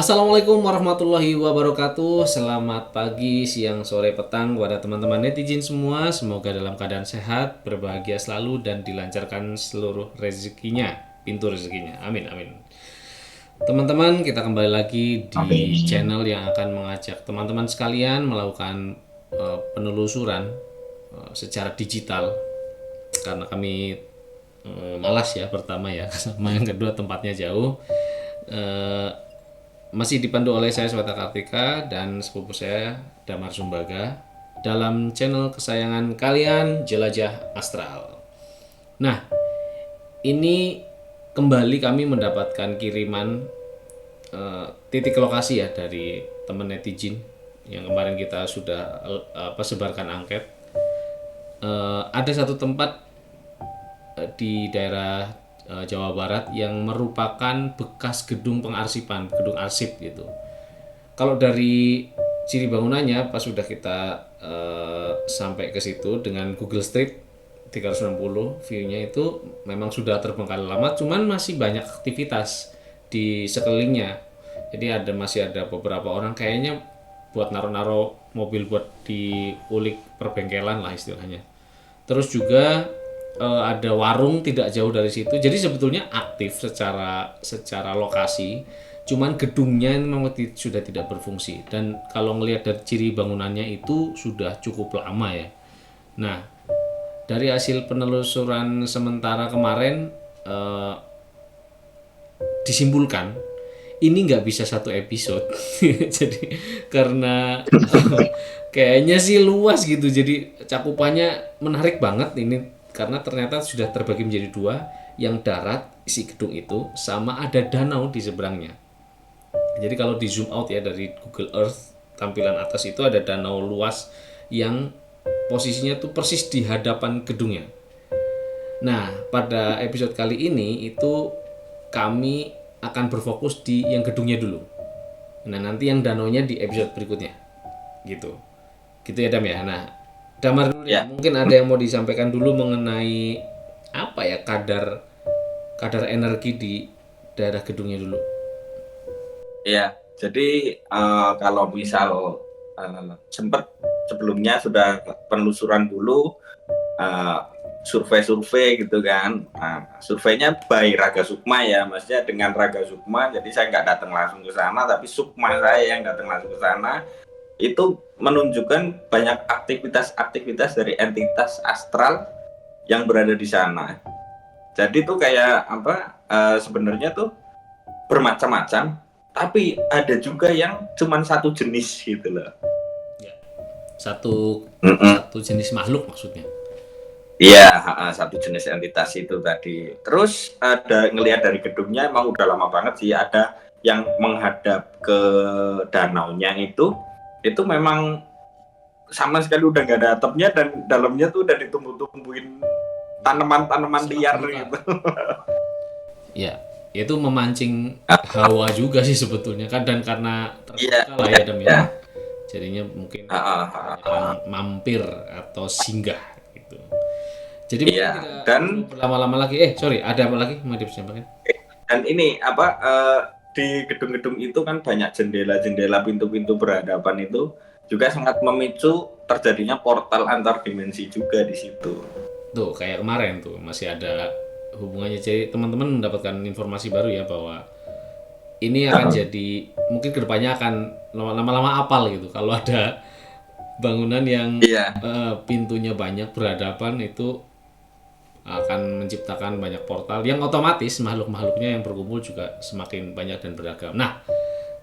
Assalamualaikum warahmatullahi wabarakatuh. Selamat pagi, siang, sore, petang kepada teman-teman netizen semua. Semoga dalam keadaan sehat, berbahagia selalu dan dilancarkan seluruh rezekinya, pintu rezekinya. Amin amin. Teman-teman, kita kembali lagi di channel yang akan mengajak teman-teman sekalian melakukan penelusuran secara digital karena kami malas ya pertama ya, sama yang kedua tempatnya jauh. Eh, Masih dipandu oleh saya Sweta Kartika dan sepupu saya Damar Sumbaga dalam channel kesayangan kalian Jelajah Astral. Nah, ini kembali kami mendapatkan kiriman titik lokasi ya dari teman netizen yang kemarin kita sudah sebarkan angket. Ada satu tempat di daerah Jawa Barat yang merupakan bekas gedung pengarsipan, gedung arsip gitu. Kalau dari ciri bangunannya pas sudah kita sampai ke situ dengan Google Street 360 view-nya itu memang sudah terbengkalai lama, cuman masih banyak aktivitas di sekelilingnya. Jadi masih ada beberapa orang kayaknya buat naro-naro mobil buat diulik perbengkelan lah istilahnya. Terus juga ada warung tidak jauh dari situ. Jadi sebetulnya aktif secara lokasi, cuman gedungnya memang sudah tidak berfungsi. Dan kalau ngelihat dari ciri bangunannya itu sudah cukup lama ya. Nah, dari hasil penelusuran sementara kemarin disimpulkan ini nggak bisa satu episode. Jadi karena kayaknya sih luas gitu, jadi cakupannya menarik banget ini karena ternyata sudah terbagi menjadi dua, yang darat isi gedung itu sama ada danau di seberangnya. Jadi kalau di zoom out ya dari Google Earth, tampilan atas itu ada danau luas yang posisinya tuh persis di hadapan gedungnya. Nah, pada episode kali ini itu kami akan berfokus di yang gedungnya dulu. Nah, nanti yang danaunya di episode berikutnya. Gitu. Gitu ya Dam ya. Nah, Damar dulu ya. Ya, Mungkin ada yang mau disampaikan dulu mengenai apa ya kadar kadar energi di daerah gedungnya dulu. ya. Jadi kalau misal sempat sebelumnya sudah penelusuran dulu, eh, survei-survei gitu kan. Nah, surveinya by Raga Sukma ya, maksudnya dengan Raga Sukma. Jadi saya nggak datang langsung ke sana, tapi Sukma saya yang datang langsung ke sana. Itu menunjukkan banyak aktivitas-aktivitas dari entitas astral yang berada di sana. Jadi tuh kayak apa? Sebenarnya tuh bermacam-macam, tapi ada juga yang cuman satu jenis gitu loh. Ya. Satu Mm-mm. satu jenis makhluk maksudnya. Iya, satu jenis entitas itu tadi. Terus ada ngelihat dari gedungnya emang udah lama banget sih, ada yang menghadap ke danaunya itu memang sama sekali udah nggak ada atapnya dan dalamnya tuh udah ditumbuh-tumbuhin tanaman-tanaman Semak liar belukar. gitu. Ya, itu memancing hawa juga sih sebetulnya kan, dan karena Iya, terbuka lah iya, ya Dam ya. iya. Jadinya mungkin Ah, ah, banyak ah, yang ah. mampir atau singgah gitu. Jadi mungkin Iya, tidak dan perlu berlama-lama lagi. Sorry, ada apa lagi mau disampaikan? dan ini apa di gedung-gedung itu kan banyak jendela-jendela, pintu-pintu berhadapan itu juga sangat memicu terjadinya portal antar dimensi juga di situ. Tuh, kayak kemarin tuh masih ada hubungannya. Jadi teman-teman mendapatkan informasi baru ya bahwa ini akan jadi mungkin kedepannya akan lama-lama apal gitu. Kalau ada bangunan yang Iya, pintunya banyak berhadapan itu akan menciptakan banyak portal yang otomatis makhluk-makhluknya yang berkumpul juga semakin banyak dan beragam. Nah,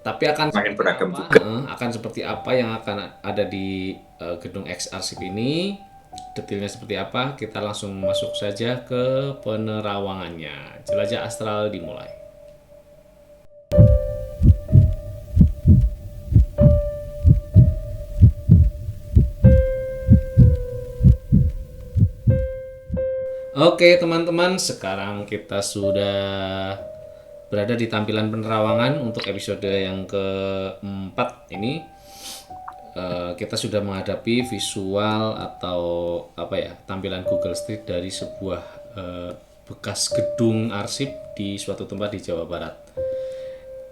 tapi akan makin seperti beragam apa? juga. Akan seperti apa yang akan ada di gedung X Arsip ini? Detailnya seperti apa? Kita langsung masuk saja ke penerawangannya. Jelajah astral dimulai. Oke teman-teman, sekarang kita sudah berada di tampilan penerawangan untuk episode yang keempat ini. Kita sudah menghadapi visual atau apa ya, tampilan Google Street dari sebuah bekas gedung arsip di suatu tempat di Jawa Barat.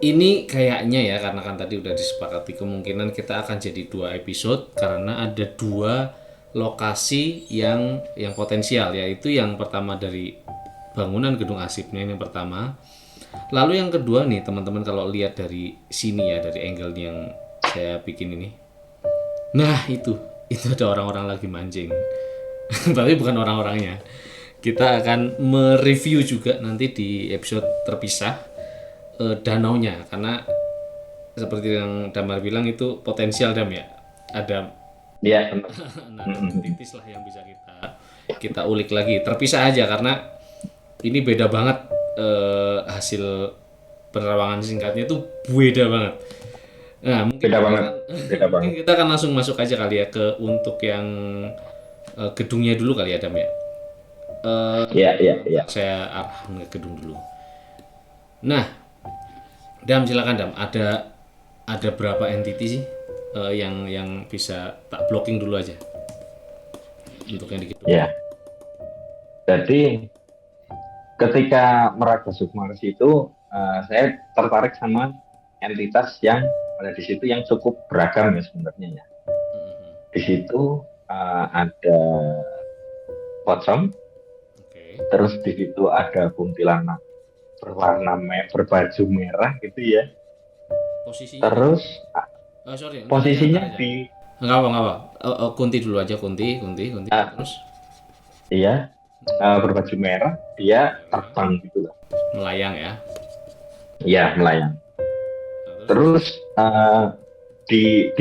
Ini kayaknya ya, karena kan tadi udah disepakati kemungkinan kita akan jadi 2 episode karena ada 2 lokasi yang potensial, yaitu yang pertama dari bangunan gedung arsipnya, ini yang pertama. Lalu yang kedua nih teman-teman, kalau lihat dari sini ya, dari angle yang saya bikin ini. Nah, itu ada orang-orang lagi mancing. Tapi bukan orang-orangnya. Kita akan mereview juga nanti di episode terpisah danaunya, karena seperti yang Damar bilang itu potensial Dam ya. Ada Iya, benar. titis lah yang bisa kita ulik lagi. Terpisah aja karena ini beda banget, hasil penerawangan singkatnya itu beda banget. Nah, Beda banget. Beda banget. mungkin kita akan langsung masuk aja kali ya ke untuk yang gedungnya dulu kali ya Dam ya. Iya. Saya arahin ke gedung dulu. Nah, Dam silakan Dam. Ada berapa entity sih yang bisa tak blocking dulu aja untuk yang di gedung. Ya. Jadi ketika Meraga Sukmars itu saya tertarik sama entitas yang ada di situ yang cukup beragam ya sebenarnya ya. Di situ ada pocong, Oke. terus di situ ada kuntilanak berbaju merah gitu ya. Posisinya. Terus Sorry. posisinya ntar aja. di Enggak apa. Kunti dulu aja, kunti. Terus iya berbaju merah, dia terbang gitu lah. melayang ya. Iya, melayang. Nah, Terus di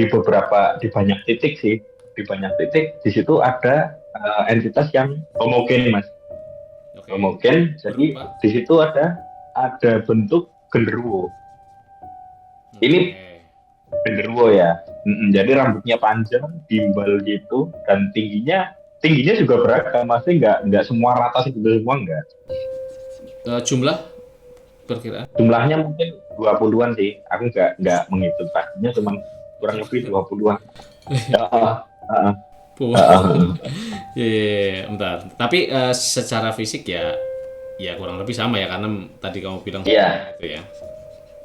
banyak titik sih, di banyak titik di situ ada entitas yang homogen mas, oke. homogen. Jadi Berupa? di situ ada bentuk genderuwo. Ini Oke. genderuwo ya. Jadi rambutnya panjang, gimbal gitu, dan tingginya juga beragam, maksudnya nggak semua rata segitu semua enggak. Jumlah perkiraan? Jumlahnya mungkin 20-an sih. Aku nggak menghitung pastinya, cuma kurang lebih 20-an. Iya, bentar. Tapi secara fisik ya kurang lebih sama ya, karena tadi kamu bilang Iya. itu ya.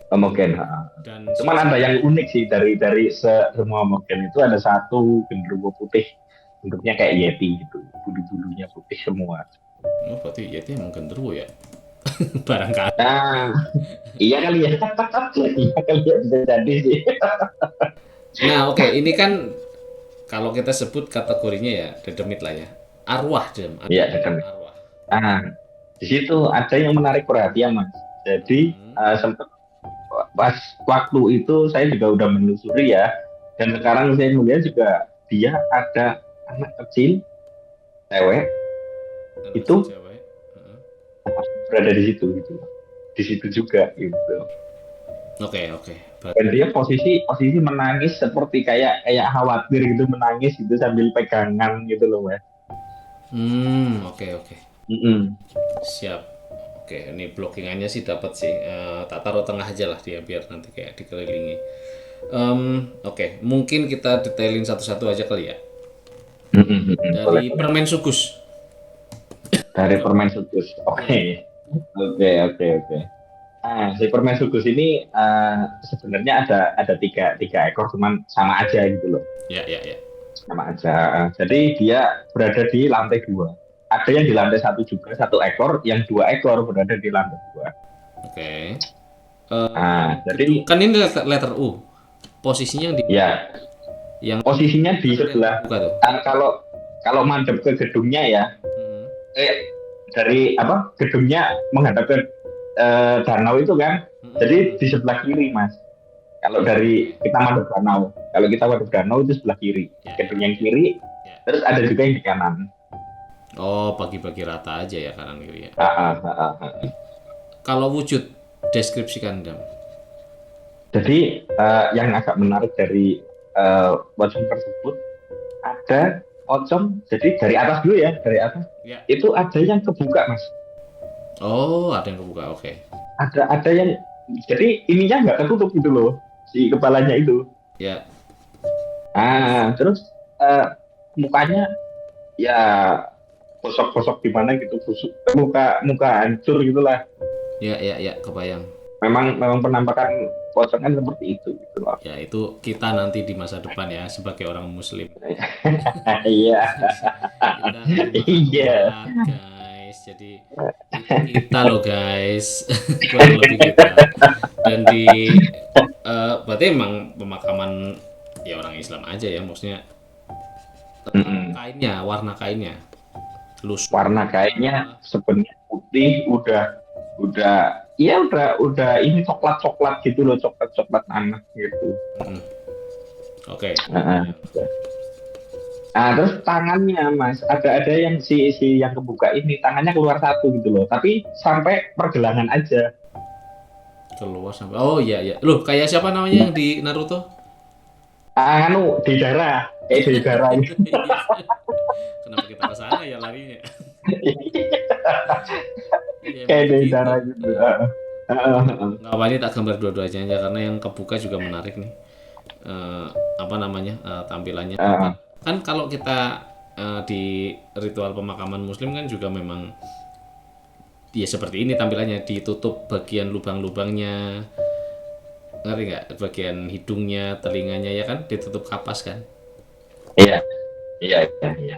Homogen. Dan Cuman ada yang unik sih dari semua homogen itu, ada satu genderuwo putih, bentuknya kayak yeti gitu, bulu-bulunya putih semua. berarti ya itu emang genderuwo ya. Barangkali. Nah, iya kali ya. Iya kali ya, bisa jadi sih. Nah, oke, ini kan kalau kita sebut kategorinya ya dedemit lah ya. Arwah Dem. Iya, dedemit. Arwah. Nah, di situ ada yang menarik perhatian mas. Jadi sempat pas waktu itu saya juga udah menelusuri ya, dan sekarang saya melihat juga dia ada anak kecil cewek itu Cewek. berada di situ gitu, di situ juga gitu. Oke. Dan dia posisi menangis seperti kayak khawatir gitu, menangis gitu sambil pegangan gitu loh mas. Oke. Mm-mm. Siap. Oke, ini blockingannya sih dapat sih. Tak taruh tengah aja lah dia biar nanti kayak dikelilingi. Oke, mungkin kita detailin satu-satu aja kali ya. Dari permen sugus. Dari permen sugus. Oke. Nah, si permen sugus ini sebenarnya ada tiga ekor, cuman sama aja gitu loh. Ya. Sama aja. Jadi dia berada di lantai 2. Ada yang di lantai 1 juga, 1 ekor, yang 2 ekor berada di lantai 2. Oke. Jadi kan ini letter U. Posisinya di ya, yang posisinya di sebelah. buka tuh. Kalau madep ke gedungnya ya, dari gedungnya menghadap ke danau itu kan. Jadi di sebelah kiri mas. Kalau dari kita madep danau, itu sebelah kiri. Gedung yang kiri, terus ada juga yang di kanan. Oh, bagi-bagi rata aja ya kanan kiri ya. Kalau wujud deskripsikan Dam. Jadi yang agak menarik dari pocong tersebut, ada pocong. Jadi dari atas dulu ya, itu ada yang kebuka mas. Oh, ada yang kebuka, oke. Ada yang, jadi ininya nggak tertutup gitu loh, si kepalanya itu. Ya. Terus mukanya ya gosok-gosok gimana gitu, muka hancur gitulah. Ya, kebayang. memang penampakan pocong kan seperti itu gitu loh. Ya itu kita nanti di masa depan ya sebagai orang muslim. Iya. Kita nanti bakal Iya. kuat guys. Jadi itu kita loh guys. Kurang lebih kita. Dan berarti emang pemakaman ya orang Islam aja ya, maksudnya kainnya, warna kainnya lusuh. Warna kainnya sebenarnya putih, udah ya udah ini coklat gitu loh, coklat anak gitu. Oke. Nah, terus tangannya Mas, ada yang si yang kebuka ini tangannya keluar satu gitu loh, tapi sampai pergelangan aja. Keluar sampai, oh iya loh, kayak siapa namanya yang di Naruto? Di darah gitu. Kenapa kita ke sana ya larinya? Ya, Kayak dari begitu. darah gitu. Nggak apa, ini tak gambar dua-duanya aja karena yang kebuka juga menarik nih. Tampilannya. Kan kalau kita di ritual pemakaman muslim kan juga memang ya seperti ini tampilannya, ditutup bagian lubang-lubangnya, ngerti nggak, bagian hidungnya, telinganya ya kan ditutup kapas kan. Iya.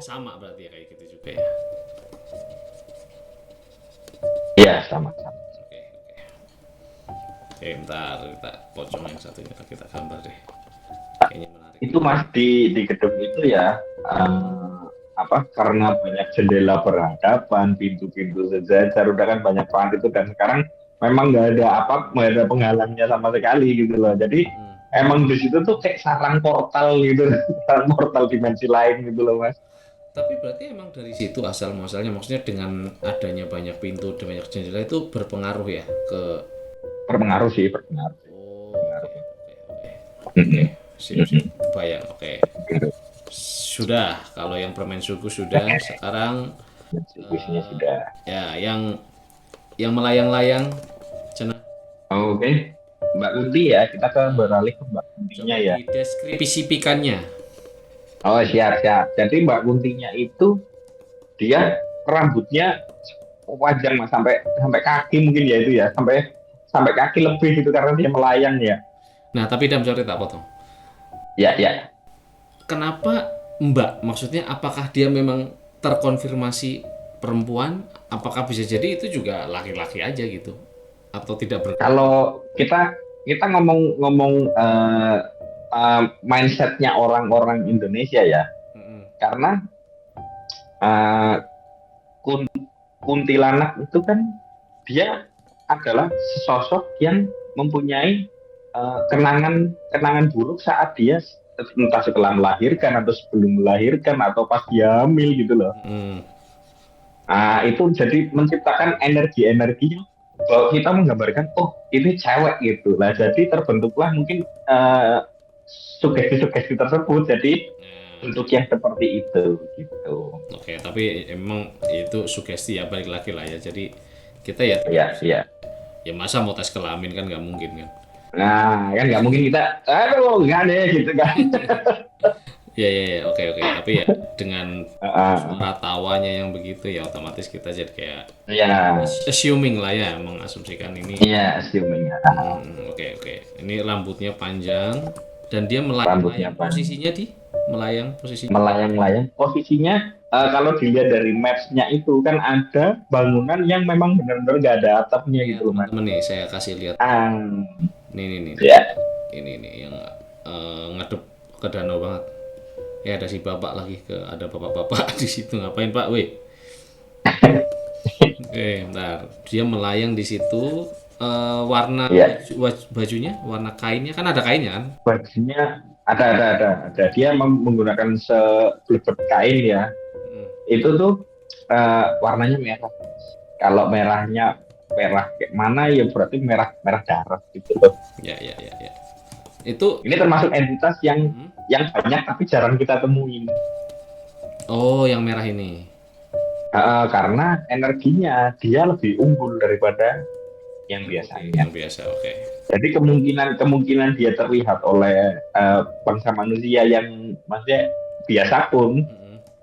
Sama berarti ya kayak gitu juga ya. Iya, sama. Oke, bentar kita pocong yang satunya kita gambar deh. Kayaknya menarik. Itu Mas di gedung itu ya, karena banyak jendela berhadapan, pintu-pintu sejajar, udah kan banyak banget itu, dan sekarang memang nggak ada penghalangnya sama sekali gitu loh. Jadi emang di situ tuh kayak sarang portal gitu, sarang portal dimensi lain gitu loh Mas. Tapi berarti emang dari situ asal muasalnya, maksudnya dengan adanya banyak pintu dan banyak jendela itu berpengaruh ya ke. Berpengaruh. Oke. Sip. Bayang. Oke. Sudah, kalau yang permen suku sudah, sekarang sudah. Ya, yang melayang-layang Cena. Oke. Mbak Kunti ya, kita beralih ke Mbak Kuntinya ya. Deskripsikannya. Oh, siap. Jadi Mbak Kuntinya itu dia rambutnya panjang Mas, sampai kaki mungkin ya itu ya, sampai kaki lebih gitu karena dia melayang ya. Nah, tapi sorry tak potong. Ya. Kenapa Mbak? Maksudnya apakah dia memang terkonfirmasi perempuan? Apakah bisa jadi itu juga laki-laki aja gitu? Atau tidak Kalau kita ngomong mindsetnya orang-orang Indonesia ya, karena kuntilanak itu kan dia adalah sosok yang mempunyai kenangan buruk saat dia entah setelah melahirkan atau sebelum melahirkan atau pas dia hamil gitu loh. Itu jadi menciptakan energi bahwa kita menggambarkan ini cewek gitu lah, jadi terbentuklah mungkin sugesti tersebut, jadi untuk yang seperti itu gitu. Oke, tapi emang itu sugesti ya, balik lagi lah ya, jadi kita ya ya masa mau tes kelamin kan nggak mungkin kan. Nah kan nggak mungkin kita nggak deh gitu kan. Ya, oke. Tapi ya dengan suara tawanya yang begitu ya otomatis kita jadi kayak assuming lah ya, mengasumsikan ini. Iya, assuming. Oke. Ini rambutnya panjang dan dia melayang. Posisinya di melayang posisinya. Melayang. Posisinya kalau dilihat dari maps-nya itu kan ada bangunan yang memang benar-benar nggak ada atapnya gitu loh, Mas. Temen nih saya kasih lihat. Nih. Ya. Ini yang ngadep ke danau banget. Ya ada si bapak lagi, ada bapak-bapak di situ, ngapain Pak? Weh. Bentar. Dia melayang di situ. Warna bajunya, warna kainnya kan ada kainnya kan? Bajunya ada. Dia menggunakan sebelebet kain ya. Itu tuh warnanya merah. Kalau merahnya merah kayak mana ya berarti merah darah gitu loh. Ya. Itu ini termasuk entitas yang banyak tapi jarang kita temuin. Oh, yang merah ini. Karena energinya dia lebih unggul daripada yang biasanya. Yang biasa, oke. Jadi kemungkinan dia terlihat oleh bangsa manusia yang maksudnya biasa pun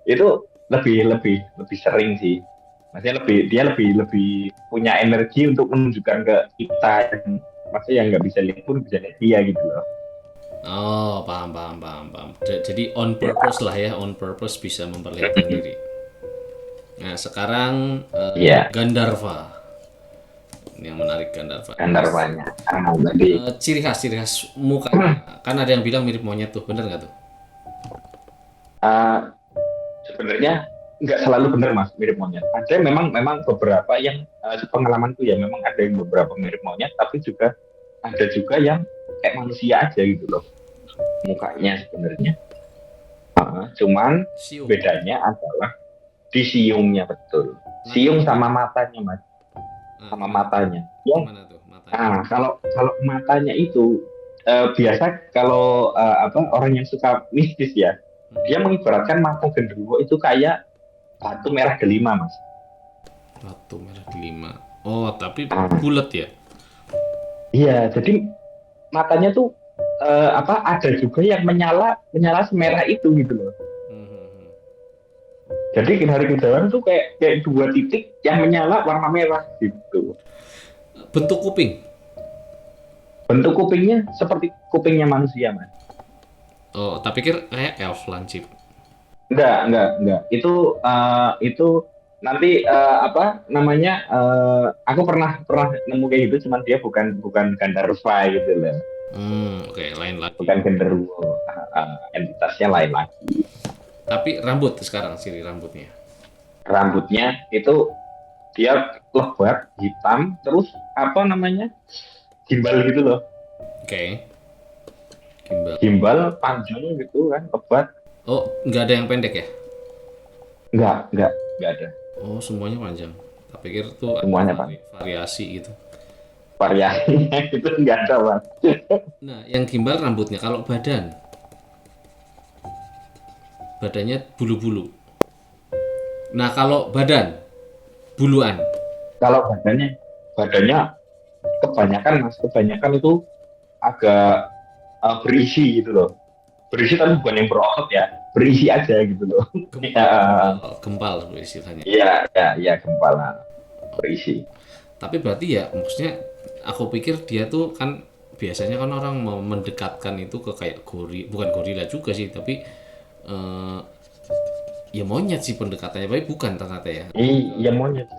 itu lebih sering sih. Maksudnya dia lebih punya energi untuk menunjukkan ke kita yang maksudnya yang nggak bisa lihat pun bisa lihat dia gitu loh. Oh, paham. Jadi on purpose lah ya, on purpose bisa memperlihatkan diri. Nah, sekarang Iya, Gandharva. Ini yang menarik Gandharva. Gandharvanya. Tadi Ciri khas mukanya. Kan ada yang bilang mirip monyet tuh, bener nggak tuh? uh, sebenarnya nggak selalu benar mas mirip monyet. Ada memang beberapa yang pengalamanku ya memang ada yang beberapa mirip monyet, tapi juga ada juga yang kayak manusia aja gitu loh mukanya sebenarnya. Cuman Siung. bedanya adalah di siungnya betul. Siung sama matanya mas, sama matanya. Ya. Gimana tuh matanya? Kalau matanya itu biasa kalau orang yang suka mistis ya, dia mengibaratkan mata genderuwo itu kayak batu merah delima mas. Batu merah delima. Oh, tapi bulat ya? Iya, jadi matanya tuh ada juga yang menyala semerah itu gitu loh. Jadi dari kejauhan tuh kayak 2 titik yang menyala warna merah gitu. Bentuk kuping? Bentuk kupingnya seperti kupingnya manusia mas. Oh, tak pikir kayak elf lancip. Enggak. Itu nanti aku pernah nemu kayak gitu, cuman dia bukan Gandharva gitu loh. Oke, lain lagi. Bukan genderuwo, entitasnya lain lagi. Tapi rambut sekarang ciri rambutnya. Rambutnya itu dia lebat, hitam, terus gimbal gitu loh. Oke. Gimbal panjang gitu kan, lebat. Oh, nggak ada yang pendek ya? Nggak ada. Oh, semuanya panjang. Tak pikir tuh Semuanya ada variasi gitu. Variasinya itu nggak ada mas. Nah, yang gimbal rambutnya. Kalau badannya bulu-bulu. Nah, kalau badan buluan. Kalau badannya kebanyakan itu agak berisi gitu loh. Berisi tapi bukan yang berotot ya, berisi aja gitu loh. Gempal istilahnya. Iya gempal, berisi. Tapi berarti ya maksudnya aku pikir dia tuh kan biasanya kan orang mau mendekatkan itu ke kayak bukan gorila juga sih, tapi ya monyet sih pendekatannya, tapi bukan ternyata ya. Iya monyet,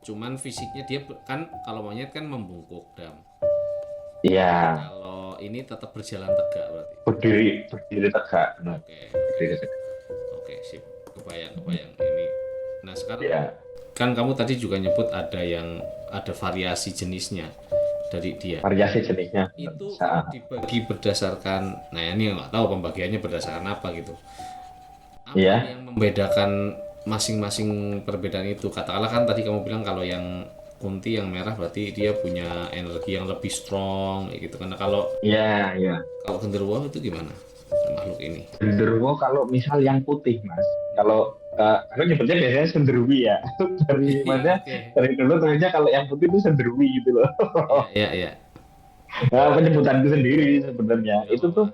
cuman fisiknya dia kan kalau monyet kan membungkuk dam. Iya. Kalau ini tetap berjalan tegak berarti. Berdiri tegak. Oke. Berdiri tegak. Oke, sip. Kebayang ini. Nah, sekarang kan kamu tadi juga nyebut ada variasi jenisnya dari dia. Variasi jenisnya. Itu dibagi berdasarkan, nah ini nggak tahu pembagiannya berdasarkan apa gitu. Apa yang membedakan masing-masing perbedaan itu? Katakanlah kan tadi kamu bilang kalau yang Kunti yang merah berarti dia punya energi yang lebih strong gitu kan. Kalau kalau genderuwo itu gimana makhluk ini? Genderuwo kalau misal yang putih mas, kalau aku nyebutnya biasanya senderuwi ya. Dari dulu ternyata kalau yang putih itu senderuwi gitu loh. Iya. Nah, penyebutanku sendiri sebenarnya itu tuh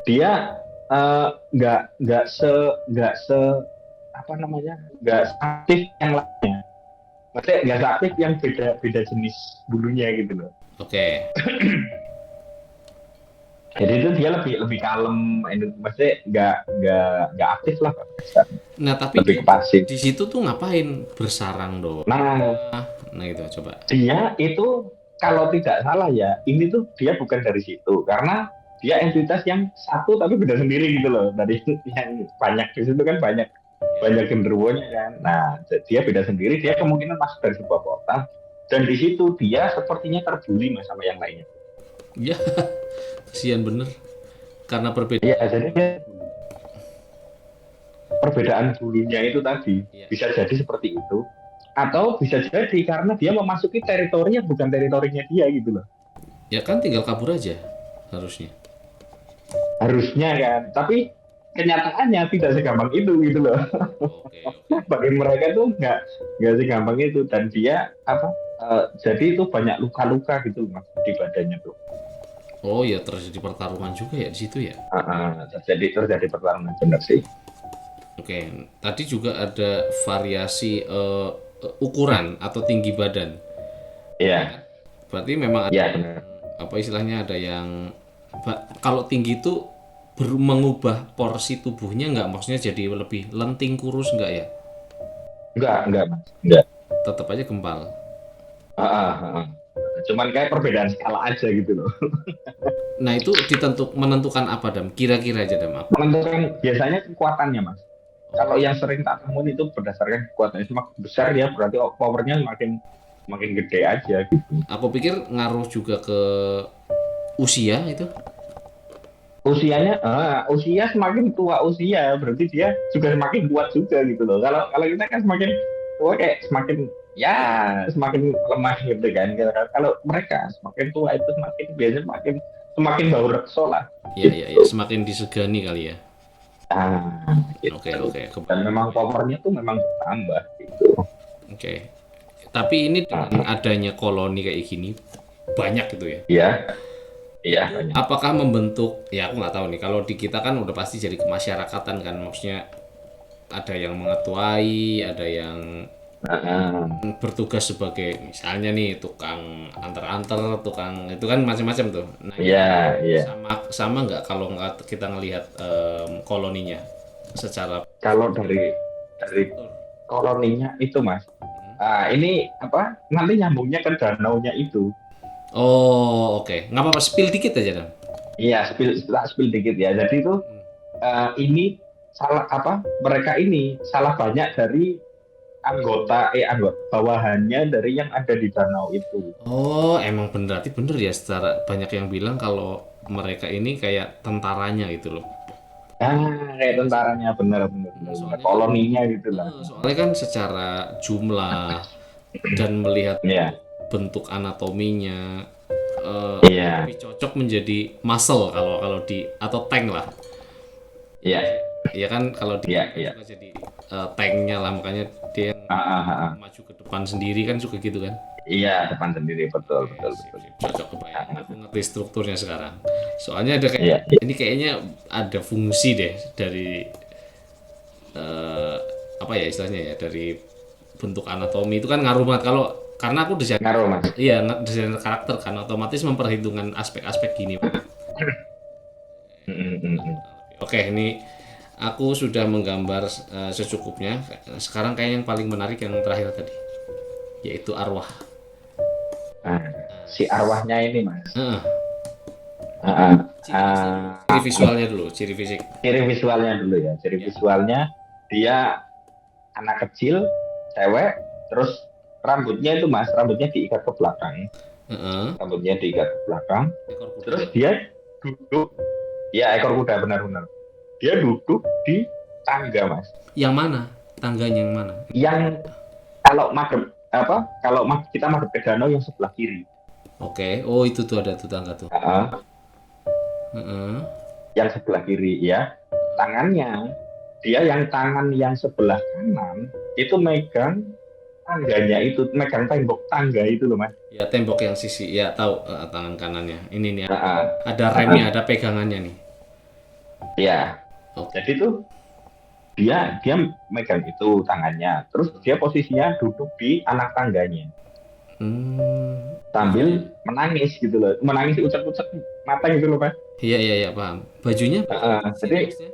dia nggak aktif yang lainnya. Maksudnya nggak aktif yang beda jenis bulunya gitu loh. Oke. Jadi itu dia lebih kalem, maksudnya nggak aktif lah. Nah tapi lebih pasif. Di situ tuh ngapain bersarang dong? Nah itu coba. Dia itu kalau tidak salah ya, ini tuh dia bukan dari situ karena dia entitas yang satu tapi beda sendiri gitu loh dari yang banyak. Di situ kan banyak genderuwonya kan. Nah dia beda sendiri, dia kemungkinan masuk dari sebuah kota dan di situ dia sepertinya terbuli mas sama yang lainnya. Iya, kasihan bener karena perbedaan. Iya, jadi perbedaan bulunya itu tadi bisa jadi seperti itu, atau bisa jadi karena dia memasuki teritorinya bukan teritorinya dia gitu loh. Ya kan tinggal kabur aja harusnya kan, tapi kenyataannya tidak segampang itu gitu loh. Bagi mereka tuh nggak segampang itu dan dia jadi itu banyak luka-luka gitu mas di badannya tuh. Oh ya terjadi pertarungan juga ya di situ ya. Terjadi pertarungan benar sih. Oke, tadi juga ada variasi ukuran atau tinggi badan. Iya, Berarti memang ada iya yang, benar. apa istilahnya, ada yang kalau tinggi itu mengubah porsi tubuhnya nggak? Maksudnya jadi lebih lenting kurus nggak ya? Enggak Mas. Enggak. Tetap aja gempal. Ah, ah, ah, ah. Cuman kayak perbedaan skala aja gitu loh. Nah itu menentukan apa Dam? Kira-kira aja Dam apa? Menentukan biasanya kekuatannya Mas. Kalau yang sering tak temuin itu berdasarkan kekuatannya semakin besar ya berarti powernya makin makin gede aja gitu. Aku pikir ngaruh juga ke usia itu. Usianya, usia semakin tua usia berarti dia juga semakin kuat juga gitu loh. Kalau kalau kita kan semakin tua kayak semakin ya semakin lemah gitu kan. Kalau mereka semakin tua itu semakin biasanya semakin semakin bau rekso lah Ya ya ya, gitu. semakin disegani kali ya. Gitu. Oke oke Dan memang powernya tuh memang bertambah gitu. oke. Tapi ini dengan Ah, adanya koloni kayak gini banyak gitu ya. iya, iya Itu banyak. apakah membentuk, ya aku nggak tahu nih, kalau di kita kan udah pasti jadi kemasyarakatan kan, maksudnya ada yang mengetuai, ada yang Ah, bertugas sebagai misalnya nih tukang antar-antar, tukang itu kan macam-macam tuh. Nah iya, ini iya. sama sama nggak kalau nggak kita ngelihat koloninya secara Kalau dari struktur? koloninya itu Mas. Ini apa? Nanti nyambungnya ke danaunya itu. Oh oke, nggak apa-apa, spill dikit aja dong. Iya, spill dikit ya. Jadi itu ini salah apa? Mereka ini salah banyak dari anggota bawahannya dari yang ada di danau itu. Oh emang berarti bener ya, secara banyak yang bilang kalau mereka ini kayak tentaranya gitu loh. Kayak tentaranya benar-benar Soalnya kan koloninya gitu lah. soalnya kan secara jumlah dan melihat Iya, bentuk anatominya iya, lebih cocok menjadi muscle kalau kalau di atau tank lah. iya, Ya kan kalau di iya, game kan iya. suka jadi tanknya lah, makanya dia yang Ah, ah, ah, ah. maju ke depan sendiri kan suka gitu kan. Iya, depan sendiri betul, betul, Sip, betul. sip. Cocok kebayang. Ah, Aku ngerti strukturnya sekarang. Soalnya ada kayak iya, iya. ini kayaknya ada fungsi deh dari eh, apa ya istilahnya ya, dari bentuk anatomi itu kan ngaruh banget kalau karena aku desain, Ngaruh mas. iya desainer karakter kan otomatis memperhitungkan aspek-aspek gini. Mm, mm, mm, mm. Oke, ini aku sudah menggambar secukupnya. Sekarang kayak yang paling menarik yang terakhir tadi, yaitu arwah. Nah, si arwahnya ini mas. Heeh. Ah, Ciri ciri visualnya dulu, ciri fisik. ciri visualnya dulu ya. Ciri Ya. visualnya dia anak kecil, cewek, terus rambutnya itu mas, rambutnya diikat ke belakang. Heeh. Rambutnya diikat ke belakang. Ekor kuda. Terus dia duduk, ya ekor kuda benar-benar. Dia duduk di tangga mas. Yang mana? Tangganya yang mana? Yang kalau madep apa? Kalau kita madep ke danau yang sebelah kiri. Oke. Oh itu tuh ada tuh tangga tuh. Ah, Heeh. yang sebelah kiri ya. Tangannya dia yang tangan yang sebelah kanan itu megang tangganya itu, megang tembok tangga itu loh mas. Ya tembok yang sisi, ya tahu tangan kanannya. Ini nih Ah, ada remnya, ada pegangannya nih. ya. Oke. Jadi tuh dia megang itu tangannya, terus dia posisinya duduk di anak tangganya Hmm. sambil menangis gitu loh, menangis ucap-ucap mata gitu loh mas. Iya iya iya paham. Bajunya Jadi seriusnya?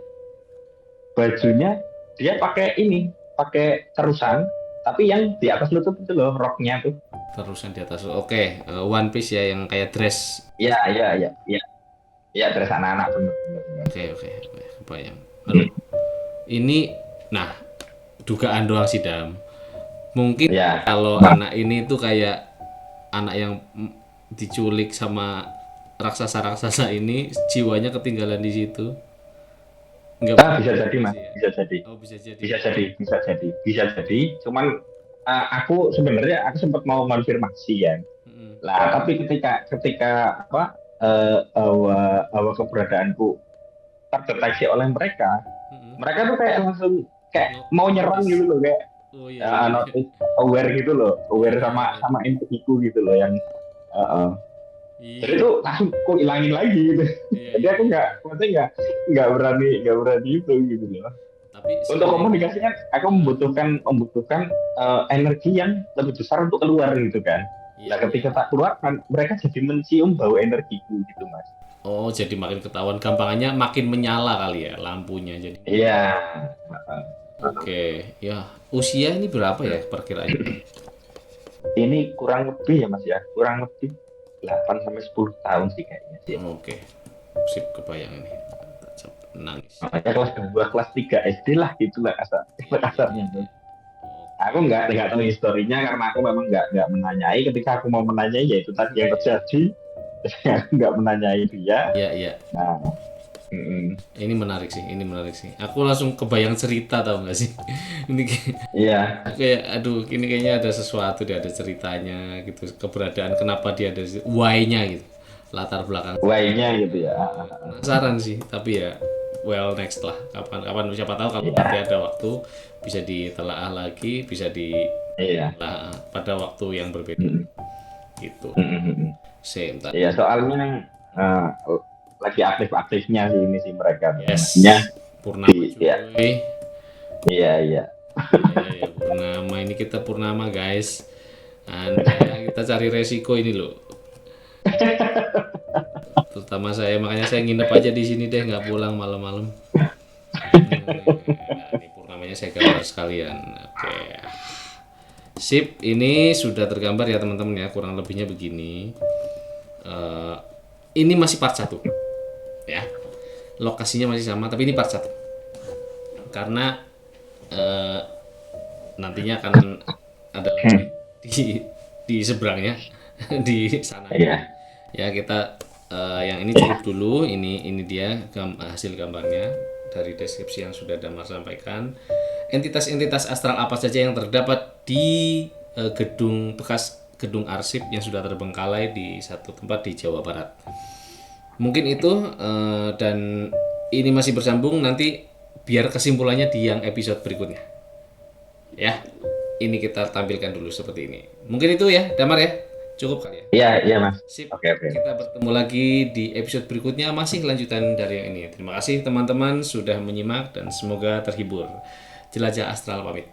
bajunya dia pakai ini, pakai terusan, tapi yang di atas lutut itu loh, roknya tuh. Terusan di atas. Oke, one piece ya yang kayak dress. Iya, iya, iya, iya, iya, dress anak-anak bener, bener, bener. Oke, kebayang. Aduh, ini, nah, dugaan doang sih Dam. Mungkin Ya, kalau anak ini tuh kayak anak yang diculik sama raksasa-raksasa ini, jiwanya ketinggalan di situ. Enggak bisa jadi mas, sih ya? bisa jadi, Oh, bisa jadi. bisa jadi, bisa jadi, bisa jadi. Cuman aku sebenarnya aku sempat mau konfirmasi ya. Mm-mm. Lah, tapi ketika apa bahwa keberadaanku terdeteksi oleh mereka, Mm-mm. mereka tuh kayak langsung kayak mau nyerang gitu loh, kayak Oh iya, iya. notice, aware gitu loh, aware sama empatiku gitu loh yang Iya, jadi tuh langsung aku hilangin lagi gitu. iya, Jadi iya. aku maksudnya nggak berani itu gitu loh. Tapi Untuk sebenarnya- komunikasi kan aku membutuhkan energi yang lebih besar untuk keluar gitu kan. Iya, Nah, ketika iya. tak keluar kan mereka jadi mencium bau energiku gitu Mas. Oh, jadi makin ketahuan, gampangannya makin menyala kali ya lampunya jadi. Iya. Oke, ya usia ini berapa ya perkiraannya? Ini kurang lebih ya Mas ya, kurang lebih 8 sampai 10 tahun sih kayaknya sih. Oke, sip, kebayang ini. Nangis. Makanya kelas 2, kelas 3 SD lah gitulah kasarnya. Aku nggak tahu historinya karena aku memang nggak menanyai. Ketika aku mau menanyai ya itu tadi yang terjadi. Aku nggak menanyai dia. Iya, iya. Nah, Ini menarik sih. Aku langsung kebayang cerita, tau gak sih? Ini iya, kayak, aduh, ini kayaknya ada sesuatu, dia ada ceritanya gitu, keberadaan kenapa dia ada, why-nya gitu, latar belakang. why-nya gitu ya. Penasaran sih, tapi ya, well, next lah. Kapan siapa tahu kalau nanti ada waktu bisa ditelaah lagi, bisa Iya. pada waktu yang berbeda. Gitu. Same tadi. Iya, soalnya lagi aktif-aktifnya sih ini sih mereka. Yes. Maksudnya, Purnama iya. cuy. Iya. Ya, Purnama ini kita Purnama guys. Kita cari resiko ini loh. Terutama saya, makanya saya nginep aja di sini deh, nggak pulang malam-malam. Ini Purnamanya saya gambar sekalian. Oke. Sip, ini sudah tergambar ya teman-teman ya, kurang lebihnya begini. Ini masih part 1 ya, lokasinya masih sama tapi ini part 1 karena nantinya akan ada lagi di seberangnya di sana ya. Kita yang ini cukup dulu, ini dia hasil gambarnya dari deskripsi yang sudah Damar sampaikan. Entitas-entitas astral apa saja yang terdapat di bekas gedung arsip yang sudah terbengkalai di satu tempat di Jawa Barat. Mungkin itu, dan ini masih bersambung nanti biar kesimpulannya di yang episode berikutnya. Ya, ini kita tampilkan dulu seperti ini. Mungkin itu ya, Damar ya, cukup kali ya. Iya Mas. Sip. Oke. Kita bertemu lagi di episode berikutnya, masih lanjutan dari yang ini. Terima kasih teman-teman sudah menyimak dan semoga terhibur. Jelajah Astral pamit.